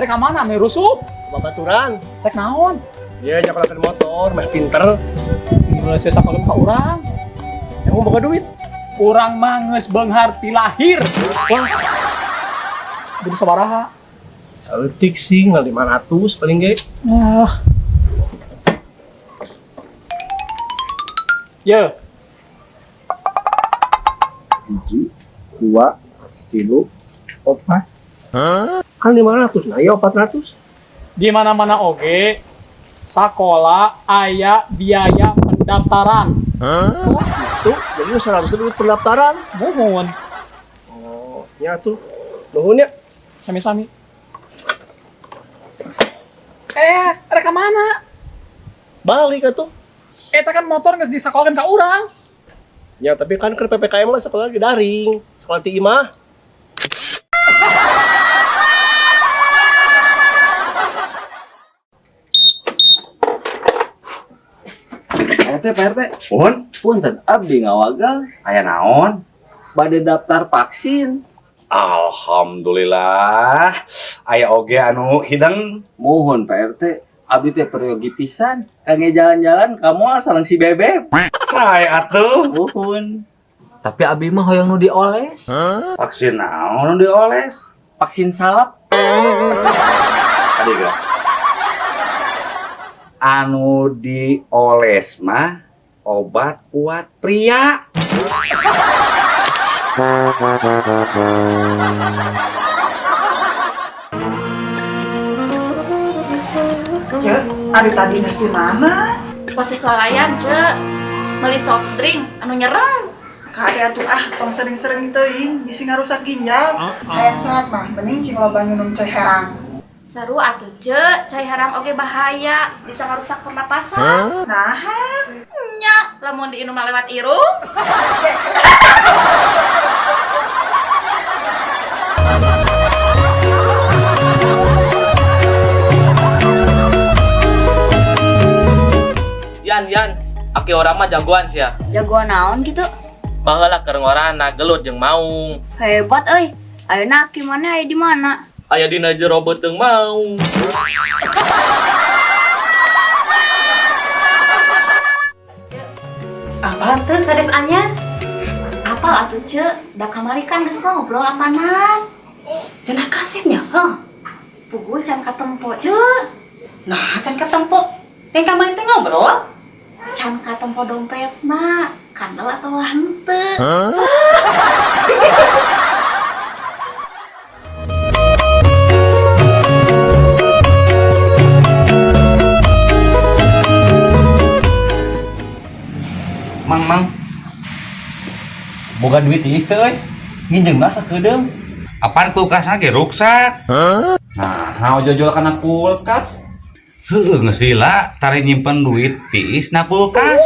rek mana me rusuh? Babaturan. Rek naon? Dia nyakalakan motor, mah pinter. Mulai saya sapakeun ka urang. Emang boga duit. Urang mah geus beunghar ti lahir. Wah. Jadi sabaraha? Saeutik sih, 500 paling ge. Ah. Ye, 1, 2, 3, 4. Kan 500, nah ya 400. di mana-mana oge sakola aya biaya pendaftaran. Oh, itu jadi 100 duit pendaftaran. Mohon, Oh, ya tuh. Nuhun ya. sami-sami. Rek mana? Balik atuh. Eta kan motor geus disakolakeun ka urang. Ya, tapi kan ke PPKM mah sekolah lagi daring. Sekolah ti imah. Pak RT, Punten, abdi ngawagal, aya naon? bade daftar vaksin. Alhamdulillah. Aya oge anu hidang. Mohon Pak RT, abdi teh peryogi pisan, kangge jalan-jalan kamu sareng si Bebek. Saya atuh. Mohon. Tapi abdi mah hoyong nu dioles. Vaksin naon nu dioles? Vaksin salap. Tadi gak? Anu dioles mah obat kuat pria. Cek, ari tadi geus di mana? Posisi swalayan, Cek. Beli soft drink anu nyereng. Kade atuh tong sering-sering teuing bisi ngarusak ginjal. Hayang saat mah mending cing loba nginum cai herang. Seru atuh, Cek. Cai haram oge bahaya, bisa merusak pernapasan. Nah, Nya, lamun diinum lewat irung. Yan, aki orang mah jagoan sih ya. Jagoan naon gitu? Baheula keur ngorana gelut jeung maung. Hebat euy. Ayeuna aki mana aya di mana? Aya dina jero beuteung maung. Apal tuh kades anyar? Apal atuh, Cek. Da kamari kan geus ngobrol apanan. cenah kasihnya, heh. Puguh can katempo, Cek. Nah, can ketempo. Yang kamari teh ngobrol. Can katempo dompetna, kandel atau henteu. Mang, boga duit ieu teh euy. Nginjeungna sakedeung. Apaan kulkasna ge ruksak? Nah, ojo-ojo kana kulkas. Heueuh geus lila tari nyimpen duit tiis na kulkas.